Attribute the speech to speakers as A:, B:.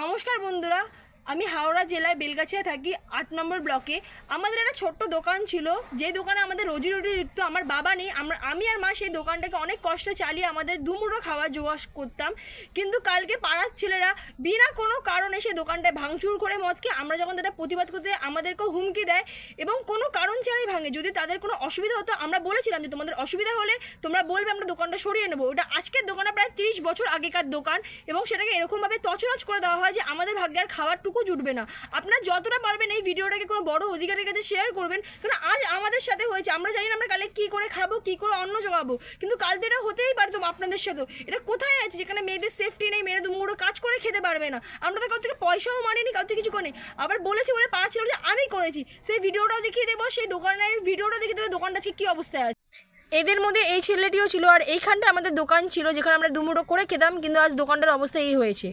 A: নমস্কার বন্ধুরা, আমি হাওড়া জেলার বেলগাছিয়া থাকি ৮ নম্বর ব্লকে। আমাদের একটা ছোট্ট দোকান ছিল, যে দোকানে আমাদের রোজি রুটি দিত। আমার বাবা নেই, আমি আর মা সেই দোকানটাকে অনেক কষ্টে চালিয়ে আমাদের দুমুঠো খাওয়া জোগাড় করতাম। কিন্তু কালকে পাড়ার ছেলেরা বিনা কোনো কারণে সেই দোকানটায় ভাঙচুর করে মদকে, আমরা যখন তারা প্রতিবাদ করতে আমাদেরকেও হুমকি দেয় এবং কোনো কারণ ছাড়াই ভাঙে। যদি তাদের কোনো অসুবিধা হতো, আমরা বলেছিলাম যে তোমাদের অসুবিধা হলে তোমরা বলবে, আমরা দোকানটা সরিয়ে নেবো। ওটা আজকের দোকানটা প্রায় 30 বছর আগেকার দোকান, এবং সেটাকে এরকমভাবে তছনছ করে দেওয়া হয় যে আমাদের ভাগ্যে আর খাওয়ার জুটবে না। আপনারা যতটা পারবেন এই ভিডিওটাকে কোনো বড় অধিকারীর কাছে শেয়ার করবেন, কারণ আজ আমাদের সাথে হয়েছে। আমরা জানি না আমরা কালে কি করে খাবো, কি করে অন্ন জোগাবো, কিন্তু কাল তো এটা হতেই পারতো আপনাদের সাথেও। এটা কোথায় আছে যেখানে মেয়েদের সেফটি নেই, মেয়েরা দুমুঠো কাজ করে খেতে পারবে না? আমরা তো কাউ থেকে পয়সাও মানিনি, কাউ থেকে কিছু করি। আবার বলেছি বলে পাড়া ছিল যে আমি করেছি, সেই ভিডিওটাও দেখিয়ে দেবো, সেই দোকানের ভিডিওটা দেখিয়ে দেবো দোকানটা ঠিক কী অবস্থায় আছে। এদের মধ্যে এই ছেলেটিও ছিল, আর এইখানটা আমাদের দোকান ছিল যেখানে আমরা দুমুঠো করে খেতাম, কিন্তু আজ দোকানটার অবস্থা এই হয়েছে।